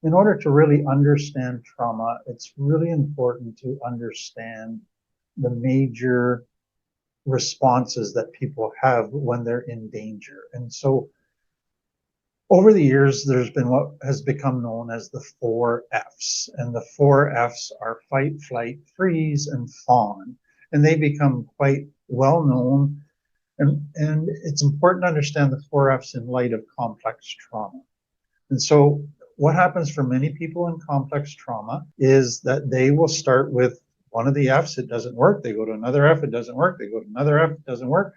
in order to really understand trauma, it's really important to understand the major responses that people have when they're in danger. And so over the years, there's been what has become known as the 4 Fs. And the 4 Fs are fight, flight, freeze, and fawn. And they become quite well known. And it's important to understand the 4 Fs in light of complex trauma. And so what happens for many people in complex trauma is that they will start with one of the Fs, it doesn't work. They go to another F, it doesn't work. They go to another F, it doesn't work.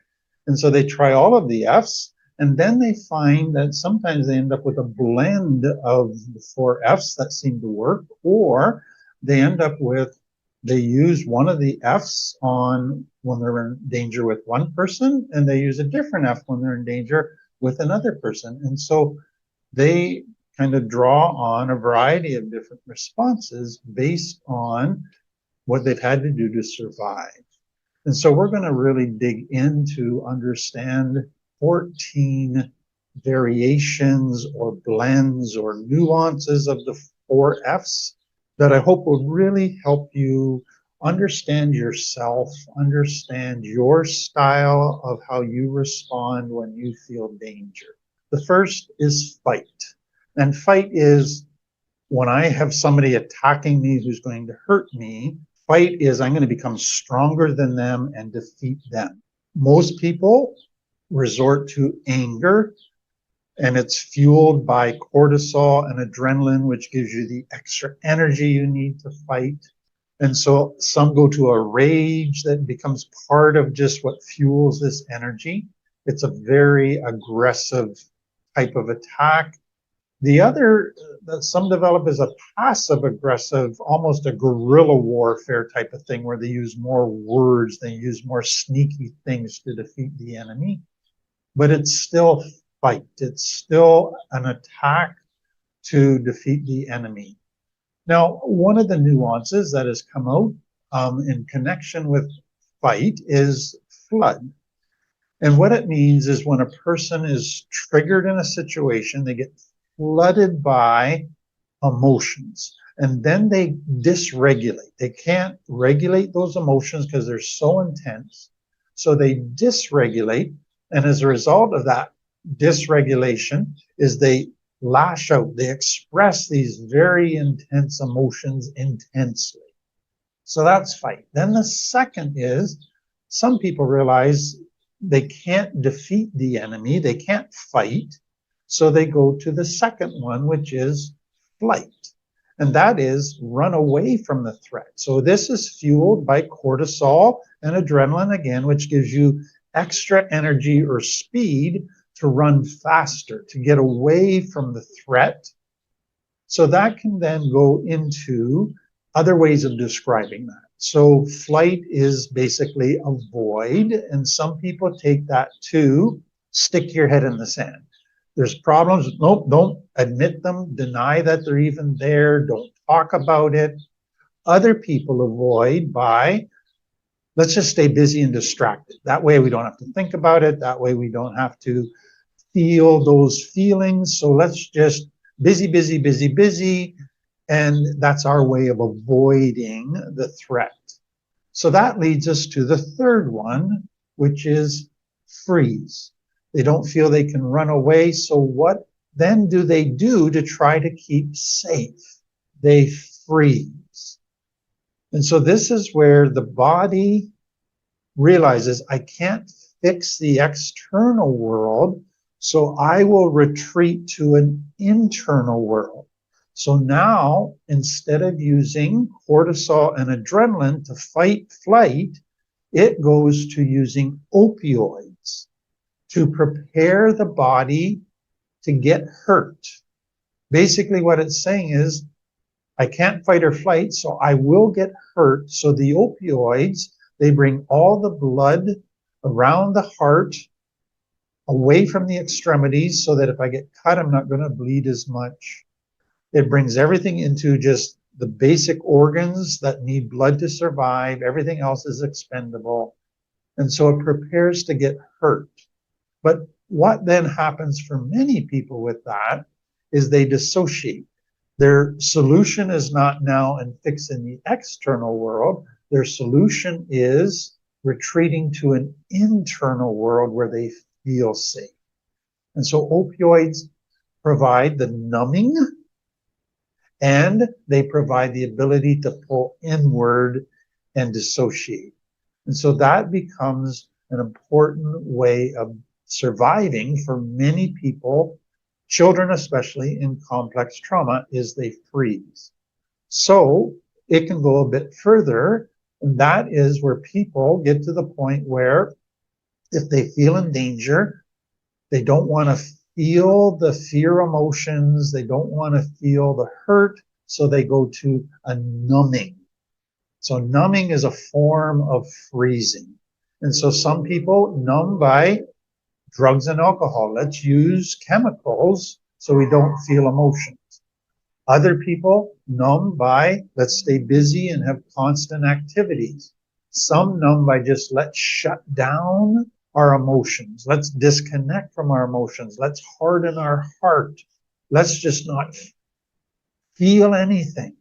And so they try all of the Fs, and then they find that sometimes they end up with a blend of the 4 Fs that seem to work, or they end up with, they use one of the Fs on when they're in danger with one person, and they use a different F when they're in danger with another person. And so they kind of draw on a variety of different responses based on what they've had to do to survive. And so we're going to really dig into understand 14 variations or blends or nuances of the 4 Fs that I hope will really help you understand yourself, understand your style of how you respond when you feel danger. The first is fight. And fight is when I have somebody attacking me who's going to hurt me. Fight is I'm going to become stronger than them and defeat them. Most people resort to anger, and it's fueled by cortisol and adrenaline, which gives you the extra energy you need to fight. And so some go to a rage that becomes part of just what fuels this energy. It's a very aggressive type of attack. The other that some develop is a passive aggressive, almost a guerrilla warfare type of thing, where they use more words, they use more sneaky things to defeat the enemy. But it's still fight. It's still an attack to defeat the enemy. Now, one of the nuances that has come out in connection with fight is flood. And what it means is when a person is triggered in a situation, they get flooded by emotions, and then they dysregulate. They can't regulate those emotions because they're so intense. So they dysregulate, and as a result of that dysregulation is they lash out, they express these very intense emotions intensely. So that's fight. Then the second is some people realize they can't defeat the enemy, they can't fight, so they go to the second one, which is flight. And that is run away from the threat. So this is fueled by cortisol and adrenaline again, which gives you extra energy or speed to run faster, to get away from the threat. So that can then go into other ways of describing that. So flight is basically avoid, and some people take that to stick your head in the sand. There's problems, nope, don't admit them, deny that they're even there, don't talk about it. Other people avoid by, let's just stay busy and distracted. That way we don't have to think about it, that way we don't have to feel those feelings. So let's just busy, busy, busy, busy, and that's our way of avoiding the threat. So that leads us to the third one, which is freeze. They don't feel they can run away. So what then do they do to try to keep safe? They freeze. And so this is where the body realizes I can't fix the external world, so I will retreat to an internal world. So now, instead of using cortisol and adrenaline to fight flight, it goes to using opioids to prepare the body to get hurt. Basically, what it's saying is, I can't fight or flight, so I will get hurt. So the opioids, they bring all the blood around the heart, away from the extremities, so that if I get cut, I'm not going to bleed as much. It brings everything into just the basic organs that need blood to survive. Everything else is expendable. And so it prepares to get hurt. But what then happens for many people with that is they dissociate. Their solution is not now in fixing the external world. Their solution is retreating to an internal world where they feel safe. And so opioids provide the numbing, and they provide the ability to pull inward and dissociate. And so that becomes an important way of surviving for many people, children especially in complex trauma, is they freeze. So it can go a bit further, and that is where people get to the point where if they feel in danger, they don't want to feel the fear emotions, they don't want to feel the hurt, so they go to a numbing. So numbing is a form of freezing. And so some people numb by drugs and alcohol. Let's use chemicals so we don't feel emotions. Other people numb by let's stay busy and have constant activities. Some numb by just let's shut down our emotions. Let's disconnect from our emotions. Let's harden our heart. Let's just not feel anything.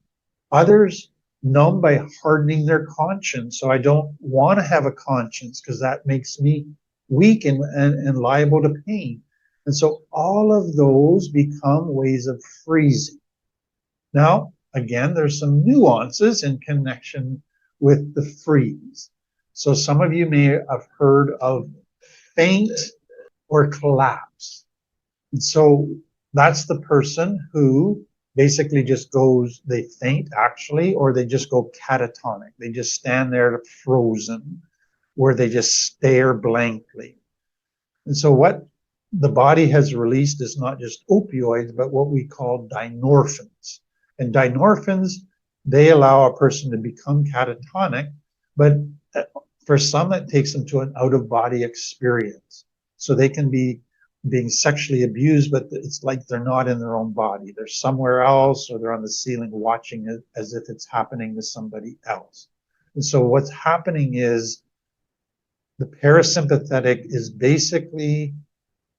Others numb by hardening their conscience. So I don't want to have a conscience because that makes me weak and liable to pain. And so all of those become ways of freezing. Now, again, there's some nuances in connection with the freeze. So some of you may have heard of faint or collapse. And so that's the person who basically just goes, they faint actually, or they just go catatonic. They just stand there frozen, where they just stare blankly. And so what the body has released is not just opioids, but what we call dynorphins. And dynorphins, they allow a person to become catatonic, but for some, it takes them to an out-of-body experience. So they can be being sexually abused, but it's like they're not in their own body. They're somewhere else, or they're on the ceiling watching it as if it's happening to somebody else. And so what's happening is the parasympathetic is basically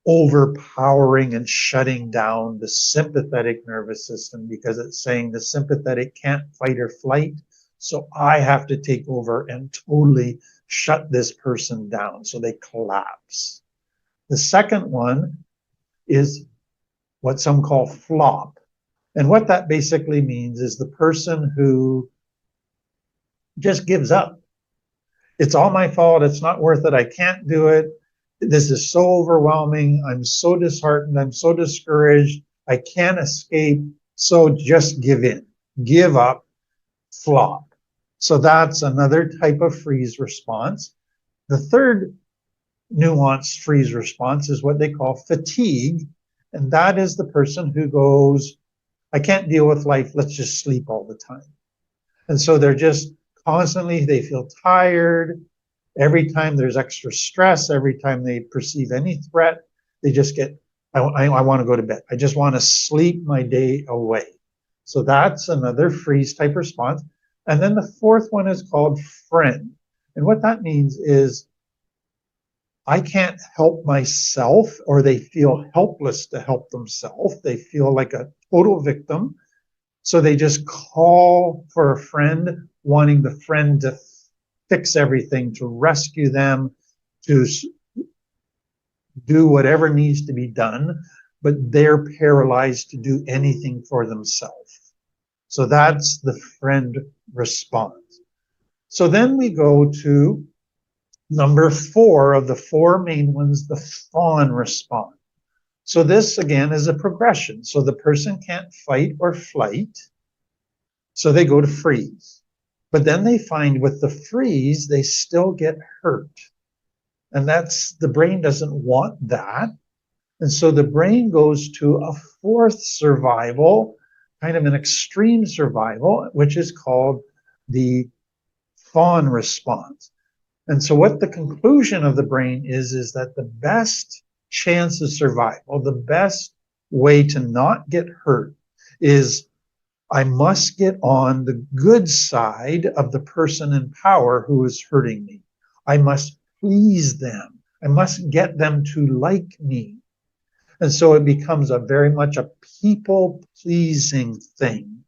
overpowering and shutting down the sympathetic nervous system, because it's saying the sympathetic can't fight or flight, so I have to take over and totally shut this person down, so they collapse. The second one is what some call flop. And what that basically means is the person who just gives up. It's all my fault. It's not worth it. I can't do it. This is so overwhelming. I'm so disheartened. I'm so discouraged. I can't escape. So just give in, give up, flop. So that's another type of freeze response. The third nuanced freeze response is what they call fatigue. And that is the person who goes, I can't deal with life. Let's just sleep all the time. And so they're just constantly, they feel tired. Every time there's extra stress, every time they perceive any threat, they just get, I want to go to bed. I just want to sleep my day away. So that's another freeze type response. And then the fourth one is called friend. And what that means is I can't help myself, or they feel helpless to help themselves. They feel like a total victim. So they just call for a friend, wanting the friend to fix everything, to rescue them, to do whatever needs to be done, but they're paralyzed to do anything for themselves. So that's the friend response. So then we go to number 4 of the 4 main ones, the fawn response. So this again is a progression. So the person can't fight or flight, so they go to freeze. But then they find with the freeze, they still get hurt. And that's, the brain doesn't want that. And so the brain goes to a 4th survival, kind of an extreme survival, which is called the fawn response. And so what the conclusion of the brain is that the best chance of survival, the best way to not get hurt, is I must get on the good side of the person in power who is hurting me. I must please them. I must get them to like me. And so it becomes a very much a people-pleasing thing.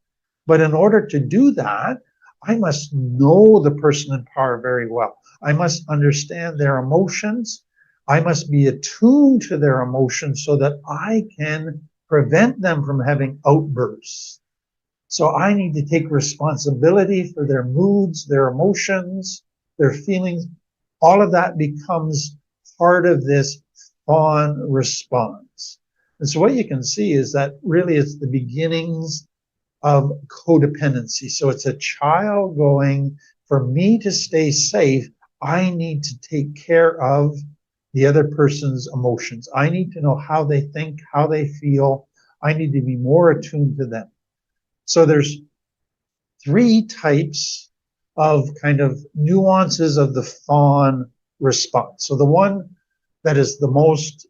But in order to do that, I must know the person in power very well. I must understand their emotions. I must be attuned to their emotions so that I can prevent them from having outbursts. So I need to take responsibility for their moods, their emotions, their feelings. All of that becomes part of this fawn response. And so what you can see is that really it's the beginnings of codependency. So it's a child going, for me to stay safe, I need to take care of the other person's emotions. I need to know how they think, how they feel. I need to be more attuned to them. So there's three types of kind of nuances of the fawn response. So the one that is the most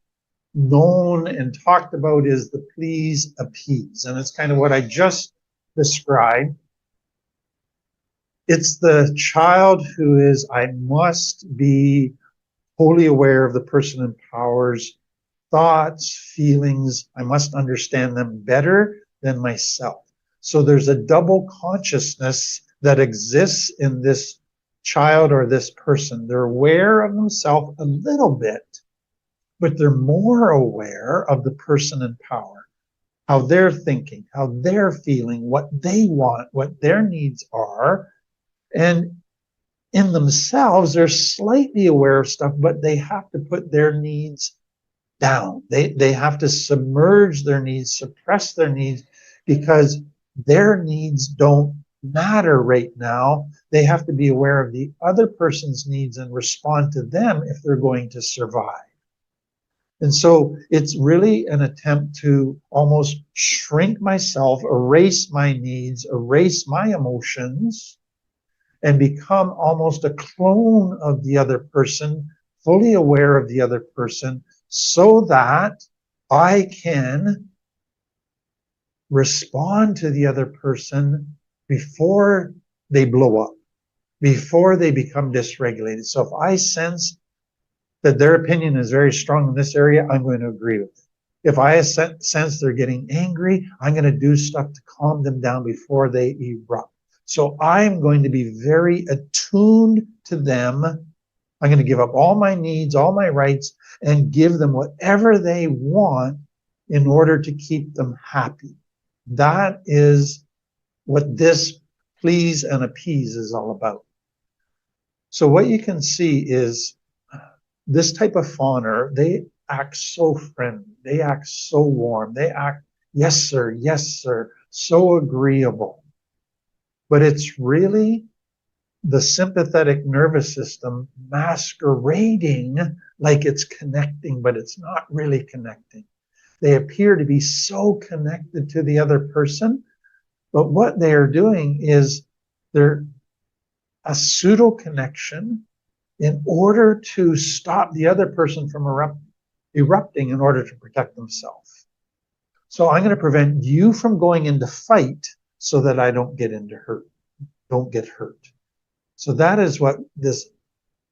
known and talked about is the please appease. And it's kind of what I just described. It's the child who is, I must be wholly aware of the person in power's thoughts, feelings. I must understand them better than myself. So there's a double consciousness that exists in this child or this person. They're aware of themselves a little bit, but they're more aware of the person in power, how they're thinking, how they're feeling, what they want, what their needs are. And in themselves, they're slightly aware of stuff, but they have to put their needs down. They have to submerge their needs, suppress their needs, because their needs don't matter right now. They have to be aware of the other person's needs and respond to them if they're going to survive. And so it's really an attempt to almost shrink myself, erase my needs, erase my emotions, and become almost a clone of the other person, fully aware of the other person, so that I can respond to the other person before they blow up, before they become dysregulated. So if I sense that their opinion is very strong in this area, I'm going to agree with it. If I sense they're getting angry, I'm going to do stuff to calm them down before they erupt. So I'm going to be very attuned to them. I'm going to give up all my needs, all my rights, and give them whatever they want in order to keep them happy. That is what this please and appease is all about. So what you can see is this type of fawner, they act so friendly, they act so warm, they act, yes, sir, so agreeable. But it's really the sympathetic nervous system masquerading like it's connecting, but it's not really connecting. They appear to be so connected to the other person, but what they are doing is they're a pseudo connection in order to stop the other person from erupting in order to protect themselves. So I'm going to prevent you from going into fight so that I don't get hurt. So that is what this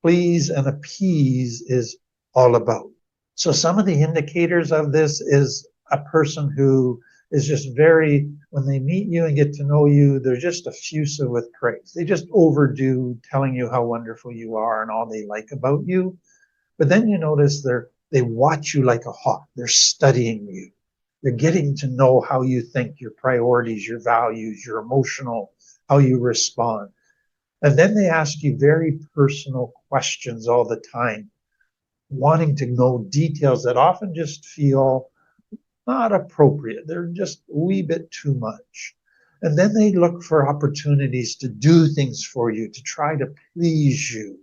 please and appease is all about. So some of the indicators of this is a person who is just very, when they meet you and get to know you, they're just effusive with praise. They just overdo telling you how wonderful you are and all they like about you. But then you notice they watch you like a hawk. They're studying you. They're getting to know how you think, your priorities, your values, your emotional, how you respond. And then they ask you very personal questions all the time, wanting to know details that often just feel not appropriate. They're just a wee bit too much. And then they look for opportunities to do things for you, to try to please you.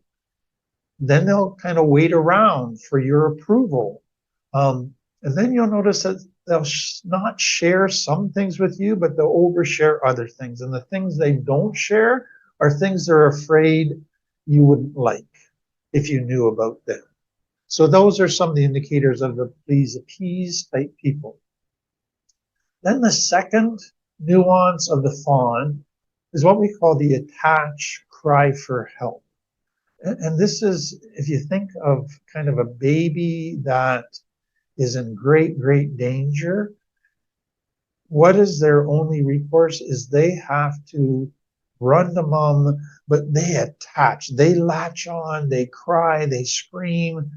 Then they'll kind of wait around for your approval. And then you'll notice that they'll not share some things with you, but they'll overshare other things. And the things they don't share are things they're afraid you wouldn't like if you knew about them. So those are some of the indicators of the please appease type people. Then the second nuance of the fawn is what we call the attach cry for help. And this is, if you think of kind of a baby that is in great, great danger, what is their only recourse is they have to run to mom, but they attach, they latch on, they cry, they scream.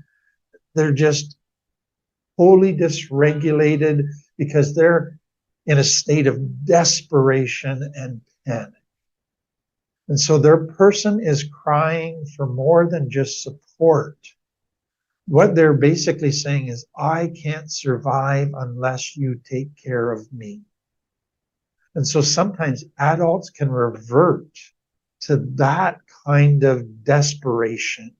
They're just wholly dysregulated because they're in a state of desperation and panic. And so their person is crying for more than just support. What they're basically saying is, I can't survive unless you take care of me. And so sometimes adults can revert to that kind of desperation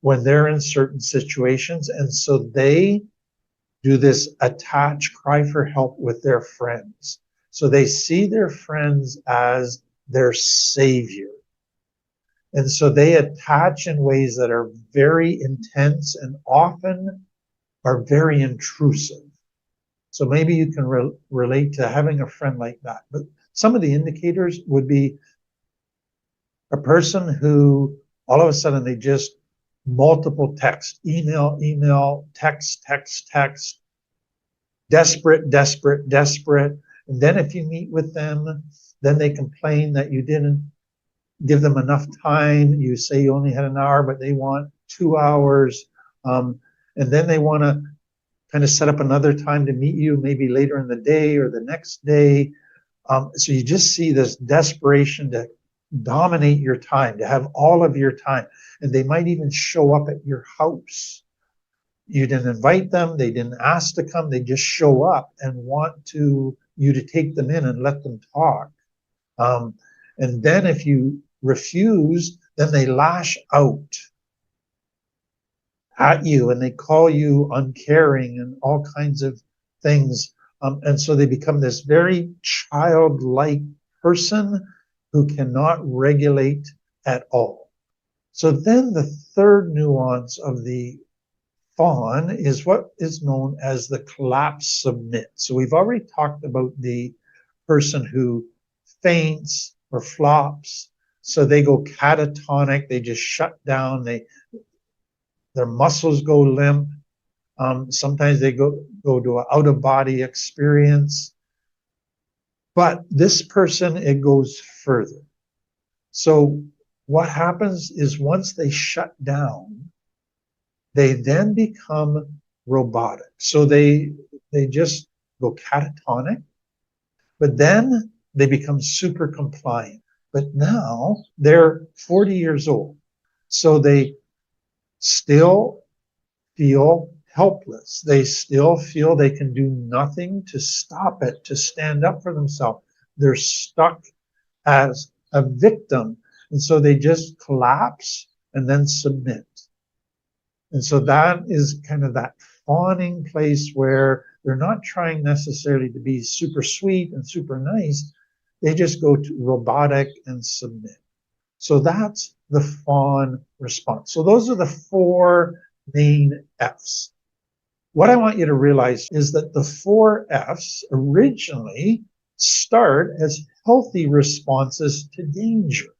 when they're in certain situations. And so they do this attach, cry for help with their friends. So they see their friends as their savior. And so they attach in ways that are very intense and often are very intrusive. So maybe you can relate to having a friend like that. But some of the indicators would be a person who all of a sudden they just multiple text, email, text, desperate. And then if you meet with them, then they complain that you didn't give them enough time. You say you only had an hour, but they want 2 hours. And then they want to kind of set up another time to meet you, maybe later in the day or the next day. So you just see this desperation to dominate your time, to have all of your time. And they might even show up at your house. You didn't invite them, they didn't ask to come, they just show up and want you to take them in and let them talk. And then if you refuse, then they lash out at you and they call you uncaring and all kinds of things. And so they become this very childlike person who cannot regulate at all. So then the third nuance of the fawn is what is known as the collapse submit. So we've already talked about the person who faints or flops. So they go catatonic, they just shut down, their muscles go limp. Sometimes they go to an out-of-body experience. But this person, it goes further. So what happens is once they shut down, they then become robotic. So they just go catatonic, but then they become super compliant. But now they're 40 years old. So they still feel helpless. They still feel they can do nothing to stop it, to stand up for themselves. They're stuck as a victim. And so they just collapse and then submit. And so that is kind of that fawning place where they're not trying necessarily to be super sweet and super nice. They just go to robotic and submit. So that's the fawn response. So those are the 4 main F's. What I want you to realize is that the 4 F's originally start as healthy responses to danger.